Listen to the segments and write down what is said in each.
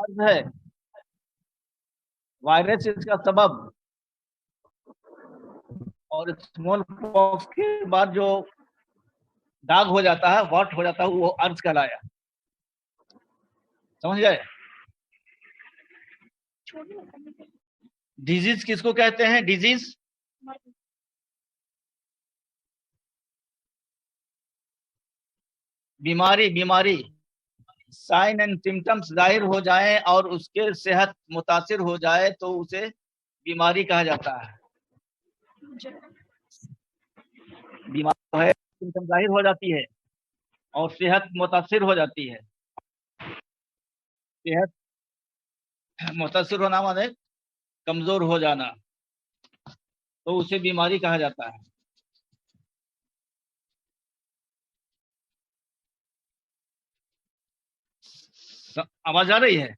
मर्ज है, वायरस इसका सबब, और स्मॉल पॉक्स के बाद जो दाग हो जाता है, वॉट हो जाता है, वो अर्ज कहलाया। समझ गए? डिजीज किसको कहते हैं? डिजीज बीमारी, बीमारी साइन एंड सिम्टम्स जाहिर हो जाए और उसके सेहत मुतासिर हो जाए तो उसे बीमारी कहा जाता है। बीमारी है, सिम्टम जाहिर हो जाती है और सेहत मुतासिर हो जाती है। सेहत मुतासिर होना माने कमजोर हो जाना, तो उसे बीमारी कहा जाता है। आवाज आ रही है?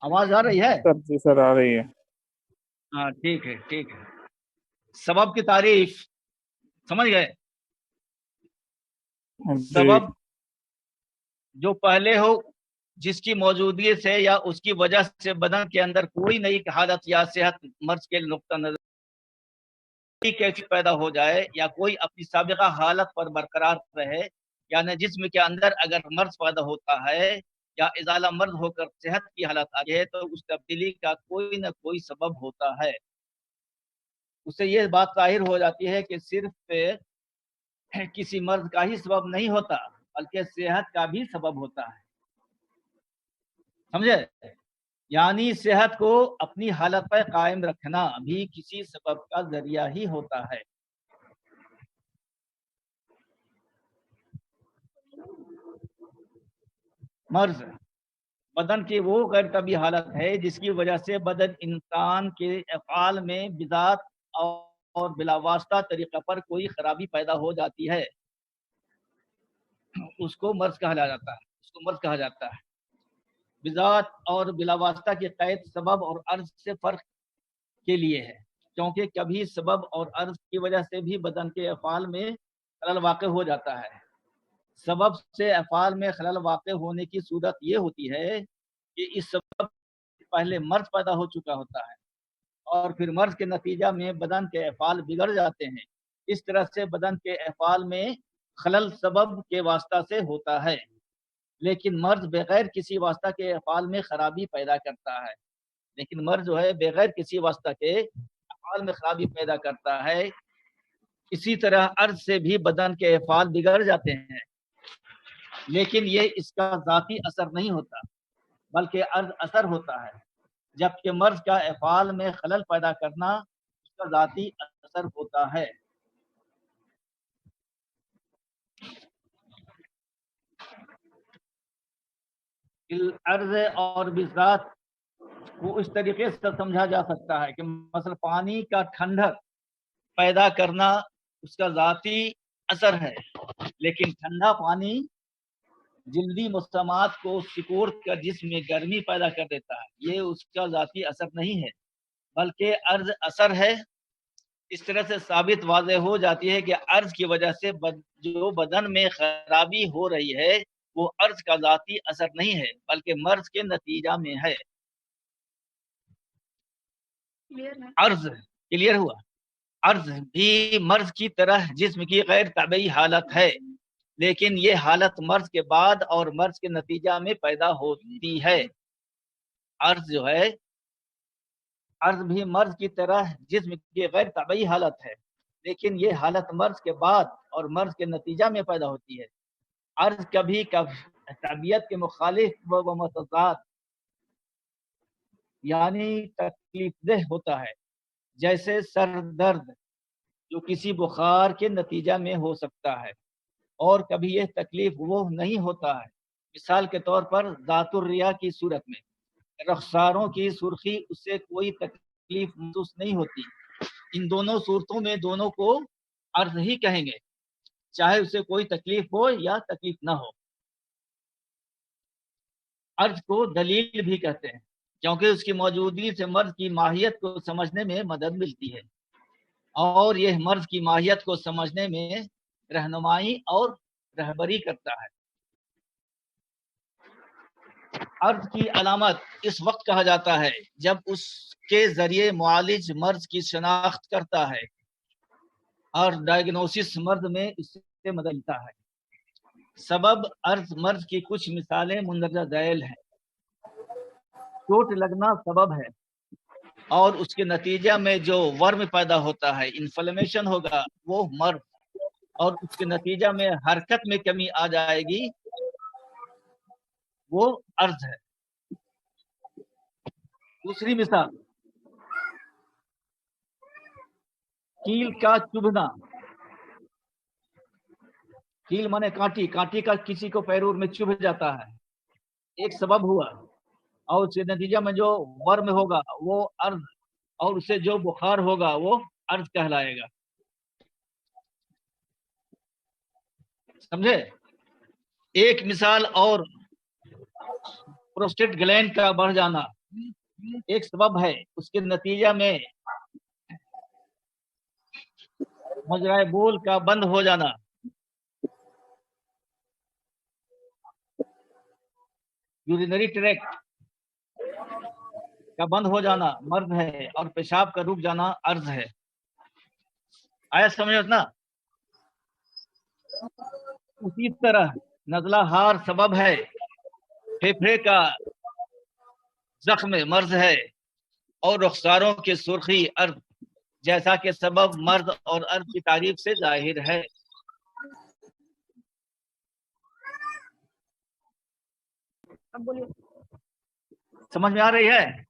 आवाज आ रही है? सर जी सर आ रही है। हाँ ठीक है, ठीक है। सबब की तारीफ समझ गए? जी सबब जो पहले हो, जिसकी मौजूदगी से या उसकी वजह से बदन के अंदर कोई नई हालत या सेहत मर्ज के नुक्ता नजर कैफियत पैदा हो जाए या कोई अपनी साबिका हालत पर बरकरार रहे, यानी जिस्म के अंदर अगर मर्ज पैदा होता है या इजाला मर्ज होकर सेहत की हालत आती है तो उस तब्दीली का कोई न कोई सबब होता है। उससे ये बात जाहिर हो जाती है कि सिर्फ किसी मर्ज का ही सबब नहीं होता बल्कि सेहत का भी सबब होता है। समझे? यानी सेहत को अपनी हालत पर कायम रखना भी किसी सबब का जरिया ही होता है। मर्ज बदन की वो गैर तबी हालत है जिसकी वजह से बदन इंसान के अफ़आल में बिज़ात और बिलावास्ता तरीक़ा पर कोई खराबी पैदा हो जाती है, उसको मर्ज कहा जाता है। उसको मर्ज कहा जाता है। बिज़ात और बिलावास्ता की कैद सबब और अर्ज से फ़र्क के लिए है, क्योंकि कभी सबब और अर्ज की वजह से भी बदन के अफ़आल में खलल वाक़ हो जाता है। सबब से अफ़आल में खलल वाक़ होने की सूरत ये होती है कि इस सबब पहले मर्ज पैदा हो चुका होता है और फिर मर्ज के नतीजा में बदन के अफ़आल बिगड़ जाते हैं। इस तरह से बदन के अफ़आल में खलल सबब के वास्ता से होता है, लेकिन मर्ज बगैर किसी वास्ता के अफ़आल में खराबी पैदा करता है। लेकिन मर्ज जो है बगैर किसी वास्ता के अफ़आल में खराबी पैदा करता है। इसी तरह अर्ज से भी बदन के अफ़आल बिगड़ जाते हैं, लेकिन ये इसका ज़ाती असर नहीं होता बल्कि अर्ज असर होता है, जबकि मर्ज का अफ़आल में खलल पैदा करना उसका ज़ाती असर होता है। अर्ज और बिज़ात को इस तरीके से समझा जा सकता है कि मसलन पानी का ठंडक पैदा करना उसका ज़ाती असर है, लेकिन ठंडा पानी जिल्दी मौसमात को सिकोड़ कर जिस्म में गर्मी पैदा कर देता है, ये उसका ज़ाती असर नहीं है बल्कि अर्ज असर है। इस तरह से साबित वाज़ेह हो जाती है कि अर्ज की वजह से जो बदन में खराबी हो रही है वो अर्ज का ज़ाती असर नहीं है बल्कि मर्ज के नतीजा में है। अर्ज क्लियर हुआ? अर्ज भी मर्ज की तरह जिस्म की गैर तबई हालत है, लेकिन ये हालत मर्ज के बाद और मर्ज के नतीजा में पैदा होती है। अर्ज जो है, अर्ज भी मर्ज की तरह जिस्म की गैर तबई हालत है, लेकिन ये हालत मर्ज के बाद और मर्ज के नतीजा में पैदा होती है। अर्ज कभी तबीयत के मुखालिफ व मतज़ाद यानी तकलीफदेह होता है, जैसे सर दर्द जो किसी बुखार के नतीजा में हो सकता है, और कभी यह तकलीफ वो नहीं होता है। मिसाल के तौर पर ज़ातुर्रिया की सूरत में रख्सारों की सुर्खी उससे कोई तकलीफ महसूस नहीं होती। इन दोनों सूरतों में दोनों को अर्ज ही कहेंगे, चाहे उसे कोई तकलीफ हो या तकलीफ ना हो। अर्ज को दलील भी कहते हैं क्योंकि उसकी मौजूदगी से मर्ज की माहियत को समझने में मदद मिलती है और यह मर्ज की माहियत को समझने में रहनुमाई और रहबरी करता है। अर्ज की अलामत इस वक्त कहा जाता है जब उसके जरिए मुआलिज मर्ज की शनाख्त करता है और डायग्नोसिस मर्ज में इससे मदद मिलता है। सबब अर्ज मर्ज की कुछ मिसालें मुंदरजा ज़ैल हैं। चोट लगना सबब है और उसके नतीजा में जो वर्म पैदा होता है, इन्फ्लेमेशन होगा, वो मर्ज, और उसके नतीजा में हरकत में कमी आ जाएगी, वो अर्ज है। दूसरी मिसाल, कील का चुभना। कील माने कांटी, कांटी का किसी को पैरूर में चुभ जाता है, एक सबब हुआ, और उसके नतीजा में जो वर्म होगा वो अर्ज, और उससे जो बुखार होगा वो अर्ज कहलाएगा। समझे? एक मिसाल और, प्रोस्टेट ग्लैंड का बढ़ जाना एक सबब है, उसके नतीजा में मजराए बोल का बंद हो जाना, यूरिनरी ट्रैक्ट का बंद हो जाना मर्ज है, और पेशाब का रुक जाना अर्ज है। आया समझ ना? उसी तरह नज़ला हार सबब है, फेफड़े का जख्म मर्ज है, और रुखसारों की सुर्खी अर्ज, जैसा कि सबब मर्ज और अर्ज की तारीफ से जाहिर है। अब बोलिए, समझ में आ रही है?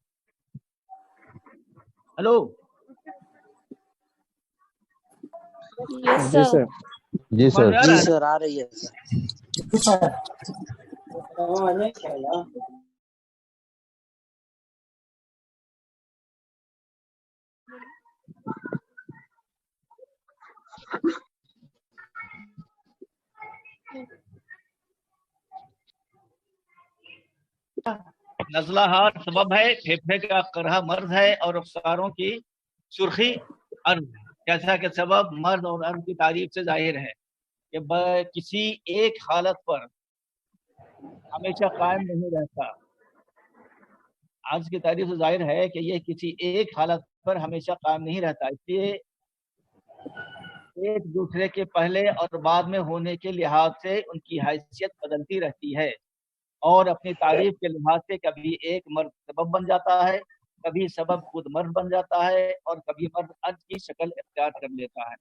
हेलो? Yes sir. जी सर। जी सर, आ रही है सर। नज़ला हार सबब है, फेफड़े का करहा मर्ज है, और रुखसारों की सुर्खी अर्ज है, जैसा कि सबब मर्ज और अर्ज की तारीफ से जाहिर है कि किसी एक हालत पर हमेशा कायम नहीं रहता। अर्ज की तारीफ से जाहिर है कि यह किसी एक हालत पर हमेशा कायम नहीं रहता, इसलिए एक दूसरे के पहले और बाद में होने के लिहाज से उनकी हैसियत बदलती रहती है, और अपनी तारीफ के लिहाज से कभी एक मर्द सबब बन जाता है, कभी सबब खुद मर्द बन जाता है, और कभी मर्द अर्ज की शक्ल इख्तियार कर लेता है।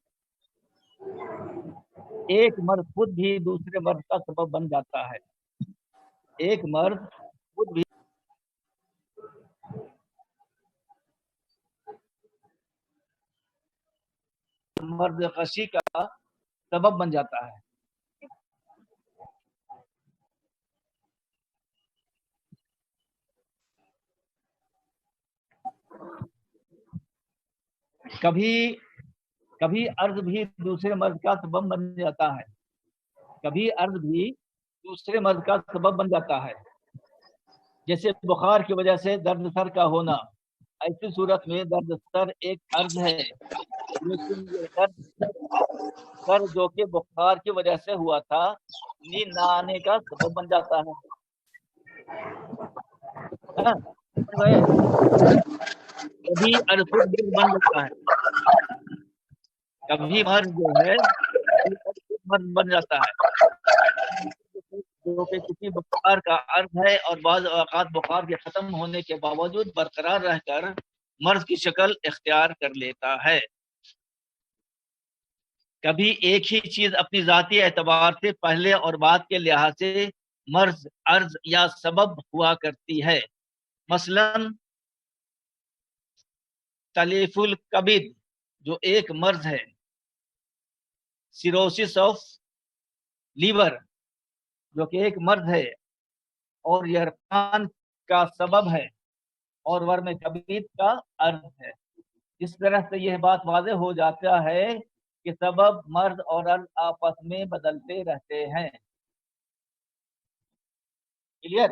एक मर्द खुद भी दूसरे मर्द का सबब बन जाता है। एक मर्द खुद भी मर्द कशी का सबब बन जाता है। कभी अर्ज भी दूसरे मर्द का सबब बन जाता है। कभी अर्ज भी दूसरे मर्द का सबब बन जाता है, जैसे बुखार की वजह से दर्द सर का होना। ऐसी सूरत में दर्द सर एक अर्ज है, लेकिन ये दर्द सर जो कि बुखार की वजह से हुआ था, नींद न आने का सबब बन जाता है। कभी अर्ज खुद मर्द बन जाता है, कभी मर्द जो है मर्द बन जाता है, जो कि किसी बुखार का अर्ज है, और बाज़ औक़ात बुखार के खत्म होने के बावजूद बरकरार रहकर मर्ज की शक्ल इख्तियार कर लेता है। कभी एक ही चीज अपनी जाती एतबार से पहले और बाद के लिहाज से मर्ज, अर्ज या सबब हुआ करती है। मसलन तलीफुल कबिद जो एक मर्ज है, सिरोसिस ऑफ लीवर जो कि एक मर्ज है, और यरकान का सबब है, और वर्म कबीद का अर्ज है। इस तरह से यह बात वाज़ेह हो जाता है कि सबब, मर्ज और अर्ज आपस में बदलते रहते हैं। क्लियर?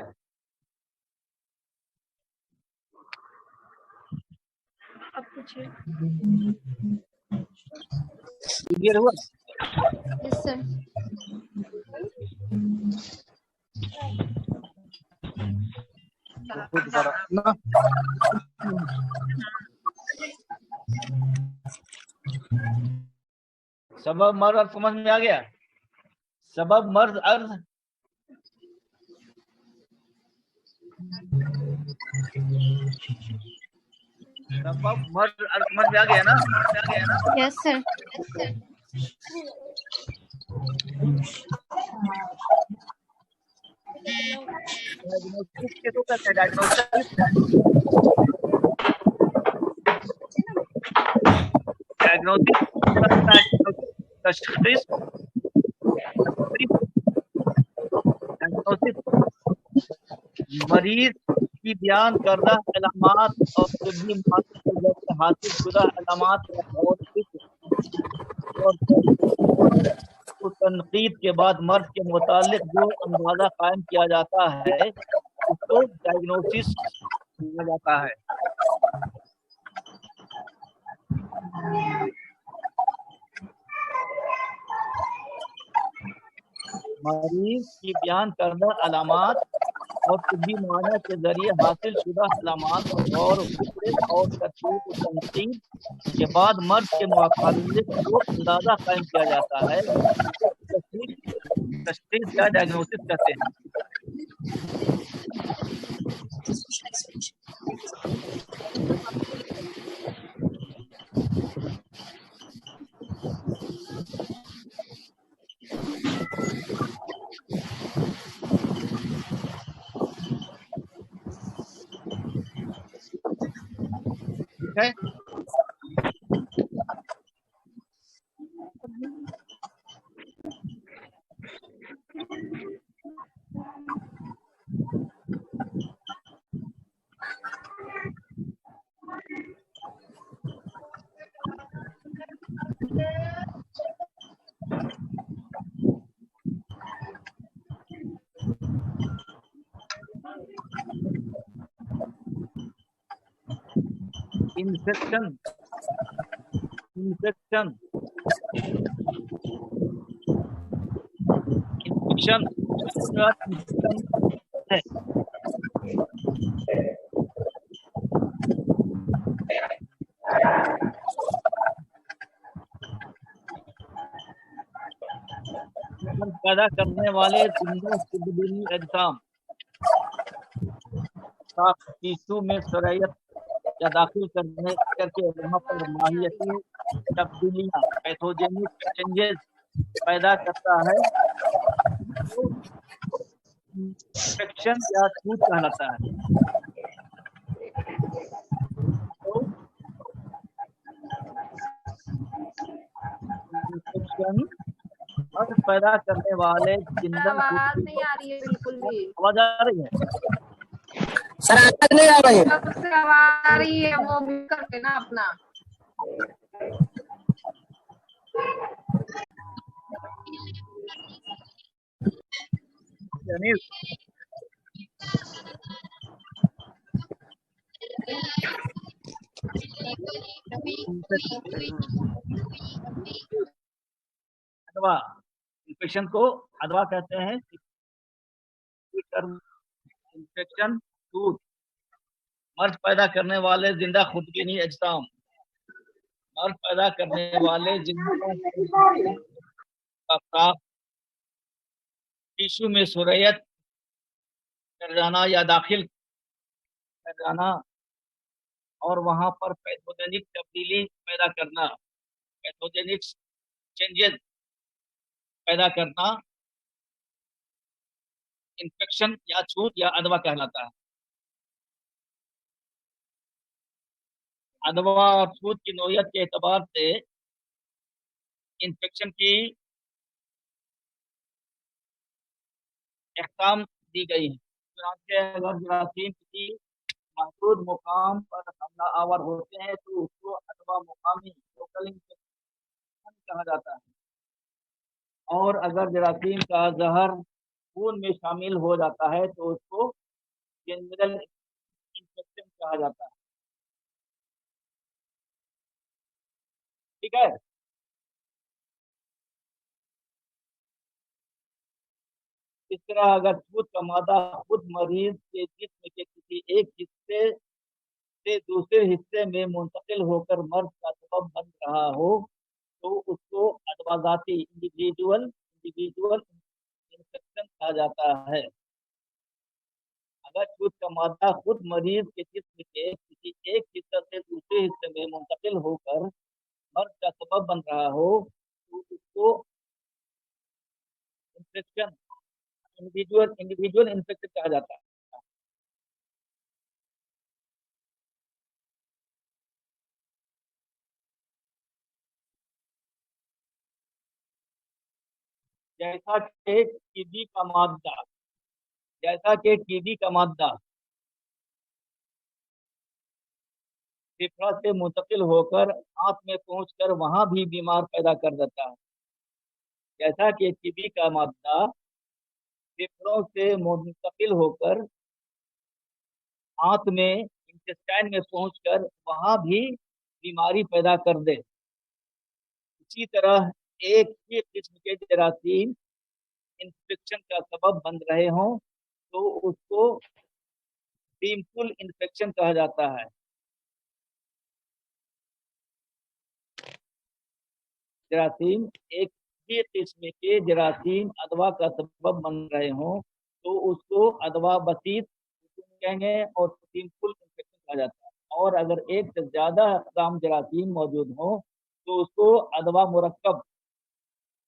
अब पूछिए। क्लियर हुआ? Yes sir. सबब मर्द अर्थ समझ में आ गया? सबब मर्द अर्थ सबब मर्द अर्थ समझ में आ गया ना? Yes sir. डायग्नोस्टिस के तो कहते हैं डायग्नोस्टिस तशखीस डायग्नोस्टिस मरीज की बयान करदा अलामात और तिब्बी मालूमात के जरिए हासिल शुदा अलामात और तनकीद के बाद मर्द के मुतालिक जो अंदाजा कायम किया जाता है उसको डायग्नोसिस कहा जाता है। मरीज की बयान करदा अलामात और तिब्बी माना के जरिए हासिल शुदा अलामात और गौर और तनकीद के बाद मर्द के मुतालिक जो अंदाजा कायम किया जाता है तशखीस या डायग्नोसिस कहते हैं। ठीक है? इन्फेक्शन इन्फेक्शन इन्फेक्शन है। पैदा करने वाले जिंदा तब्दीली अजसाम टिश्यू में सरयत या दाखिल करके वहाँ पर माहियती तब्दीलियाँ पैथोजेनिक चेंजेस पैदा करता है तो इन्फेक्शन या छूत कहलाता है। तो इन्फेक्शन और पैदा करने वाले जिंदा आवाज नहीं आ रही है बिल्कुल भी। आवाज आ रही है? सर आवाज नहीं आ रही है। सबसे आवाज आ रही है, वो म्यूट करके ना अपना। अनिल अथवा इन्फेक्शन को अथवा कहते हैं। इन्फेक्शन छूत मर्ज पैदा करने वाले जिंदा खुदबीनी अजसाम मर्ज पैदा करने वाले जिंदा टिश्यू में सुरैयत कर जाना या दाखिल कर जाना और वहां पर पैथोजेनिक तब्दीली पैदा करना पैथोजेनिक चेंजेस पैदा करना इन्फेक्शन या छूत या अदवा कहलाता है। अदवा और छूत की नौयत के एतबार से इन्फेक्शन की अहकाम दी गई है। अगर जरासीम किसी महदूद मुकाम पर हमला आवर होते हैं तो उसको अथवा मुकामी लोकल इन्फेक्शन कहा जाता है और अगर जरासीम का जहर खून में शामिल हो जाता है तो उसको जनरल इन्फेक्शन कहा जाता है। ठीक है? इस तरह अगर छूत का मादा खुद मरीज के जिस्म के किसी एक हिस्से से दूसरे हिस्से में मुंतकिल होकर मर्ज का सबब बन रहा हो तो उसको अदवाजाती इंडिविजुअल इंडिविजुअल इन्फेक्शन कहा जाता है। अगर छूत का मादा खुद मरीज के जिस्म के किसी एक हिस्से से दूसरे हिस्से में मुंतकिल होकर मर्ज का सबब बन रहा हो तो उसको इन्फेक्शन इंडिविजुअल इन्फेक्शन कहा जाता है। जैसा कि टीबी का मादा जैसा कि टीबी का मादा फेफड़ा से मुंतकिल होकर आंत में पहुंचकर वहां भी बीमार पैदा कर देता है। जैसा कि टीबी का मादा फेफड़ों से मुंतकिल होकर आंत में इंटेस्टाइन में पहुंचकर वहां भी बीमारी पैदा कर दे, इसी तरह एक ही किस्म के जरासीम इन्फेक्शन का सबब बन रहे हों तो उसको सीमफुल इन्फेक्शन कहा जाता है। जरासीम एक ही किस्म के जरासीम अदवा का सबब बन रहे हों तो उसको अदवा बसीत कहेंगे और सीमफुल इन्फेक्शन कहा जाता है। और अगर एक से ज्यादा अक़साम जरासीम मौजूद हो तो उसको अदवा मुरक्कब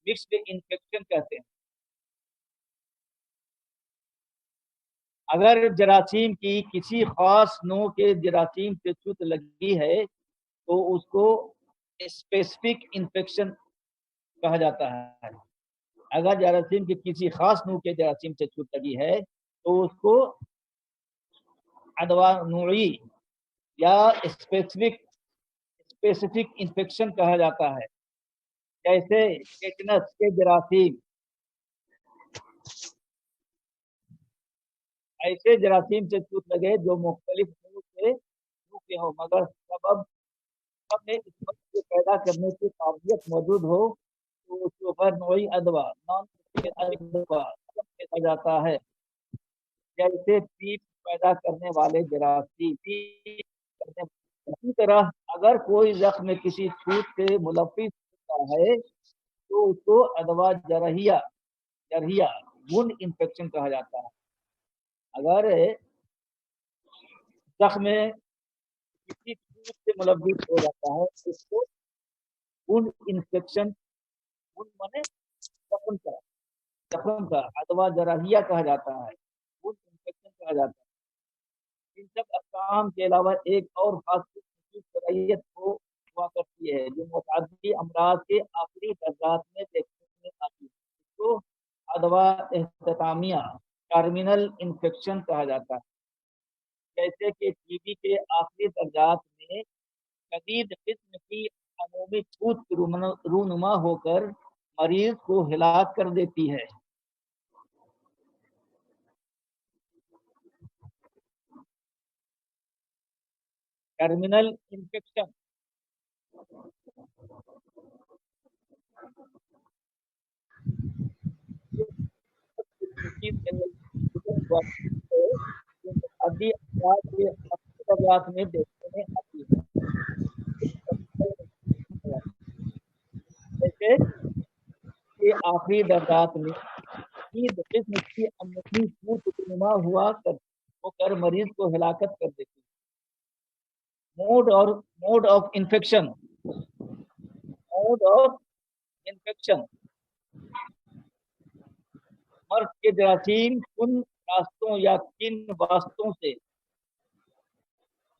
मिक्स्ड इन्फेक्शन कहते हैं। अगर जरासीम की किसी खास नौ के जरासीम से छूत लगी है तो उसको स्पेसिफिक इन्फेक्शन कहा जाता है। अगर जरासीम की किसी खास नौ के जरासीम से छूत लगी है तो उसको अदवा नूई या स्पेसिफिक इन्फेक्शन कहा जाता है। जैसे टेटनस के जरासीम ऐसे जरासीम से छूत लगे जो मुख्तलिफ नौ से के हो मगर सबब सब में इस वक्त को पैदा करने की काबिलियत मौजूद हो तो उसके ऊपर नोई अदवा नॉन अदवा कहा जाता है। जैसे पीप पैदा करने वाले जरासीम इसी तरह अगर कोई जख्म किसी छूत से मुलविस होता है तो उसको अदवा जरहिया जरहिया वुंड इन्फेक्शन कहा जाता है। अगर जख्म किसी छूत से मुलविस हो जाता है उसको वुंड इन्फेक्शन वुंड माने जख्म का अदवा जरहिया कहा जाता है, वुंड इन्फेक्शन कहा जाता है। इन सब अक़साम के अलावा एक और खास शरायत को हुआ करती है जो मुतादी अमराज के आखिरी दर्जात में देखने में आती है, तो अदवा इख्तितामिया टर्मिनल इन्फेक्शन कहा जाता है। जैसे कि टीबी के आखिरी दर्जात में शदीद किस्म की अमूमी छूत रूनुमा होकर मरीज को हिलाक कर देती है। टर्मिनल इन्फेक्शन में देखने में आती है। जैसे कि आखिरी दर्जात में किस्म की अमूमी छूत होकर मरीज को हिलाकत कर देती है। मोड ऑफ इन्फेक्शन मर्ज के जरासीम उन रास्तों या किन वास्तों से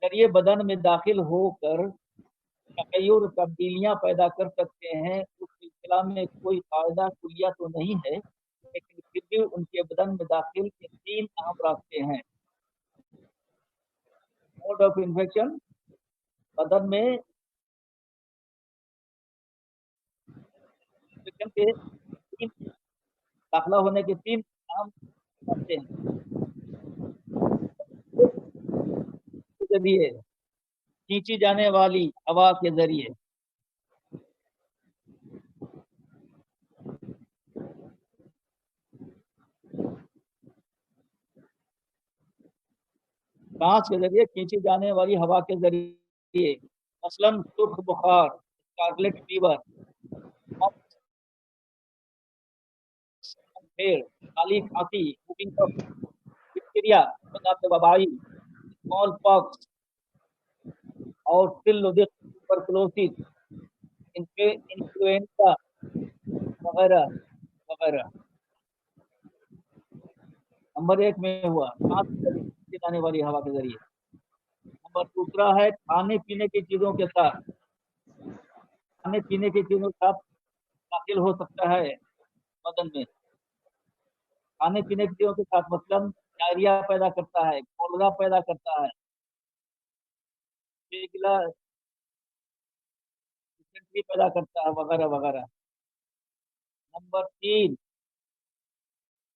जरिए बदन में दाखिल होकर तगय्युर तब्दीलियां पैदा कर सकते हैं। उस सिलसिला में कोई कायदा कुलिया तो नहीं है लेकिन फिर भी उनके बदन में दाखिल के 3 अहम रास्ते हैं। मोड ऑफ इन्फेक्शन बदन में इन्फेक्शन के 3 दाखिला होने के 3 अहम रास्ते हैं। जरिए खींची जाने वाली हवा के जरिए, सांस के जरिए खींची जाने वाली हवा के जरिए, मसलन सुर्ख बुखार, स्कारलेट फीवर, फेर, काली खांसी, whooping cough, डिप्थीरिया, वबाई, स्मॉल पॉक्स और ट्यूबरकुलोसिस, इन्फ्लुएंजा वगैरह वगैरह। नंबर 1 में हुआ सांस के जरिए खींची जाने वाली हवा के जरिए। नंबर दूसरा है खाने पीने की चीजों के साथ, खाने पीने की चीजों के साथ दाखिल हो सकता है बदन में। खाने पीने की चीजों के साथ मसलन डायरिया पैदा करता है, कोलरा पैदा करता है, डिसेंट्री पैदा करता है वगैरह वगैरह। नंबर 3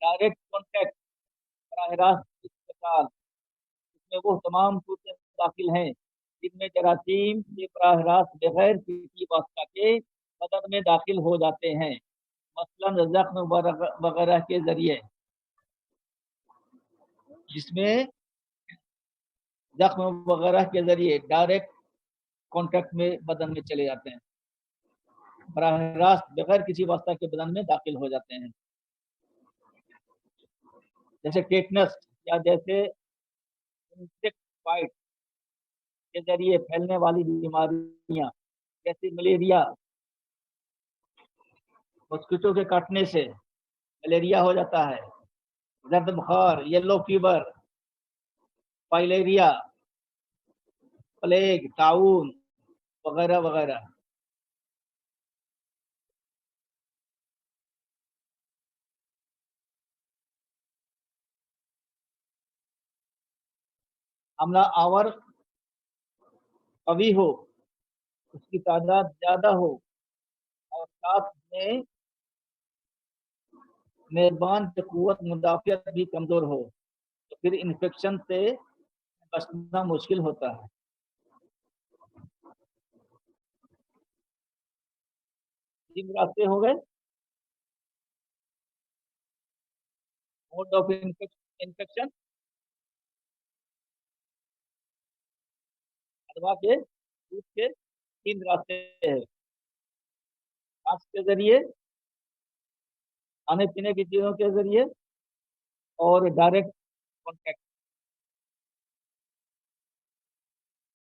डायरेक्ट कॉन्टैक्ट, बराह रास्त इस्तेमाल, इसमें वो तमाम सूरतें दाखिल हैं जिनमें जरासीम के बराह रास्त बगैर किसी वास्ता के बदन में दाखिल हो जाते हैं, मसलन जख्म वगैरह के जरिए, जिसमें जख्म वगैरह के जरिए डायरेक्ट कॉन्टैक्ट में बदन में चले जाते हैं, बराह रास्त बगैर किसी वास्ता के बदन में दाखिल हो जाते हैं, जैसे टेटनस या जैसे इंसेक्ट बाइट के जरिए फैलने वाली बीमारियां, जैसे मलेरिया, मस्किटो के काटने से मलेरिया हो जाता है, जर्द बुखार, येलो फीवर, फाइलेरिया, प्लेग, ताउन वगैरह वगैरह। हमला आवर कवि हो, उसकी तादाद ज्यादा हो और साथ में मेजबान की कुव्वत मुदाफियत भी कमजोर हो तो फिर इन्फेक्शन से बचना मुश्किल होता है। तीन रास्ते हो गए, मोड ऑफ इन्फेक्शन, अथवा के दूध के 3 रास्ते हैं, सांस के जरिए, खाने पीने की चीजों के जरिए और डायरेक्ट कॉन्टैक्ट।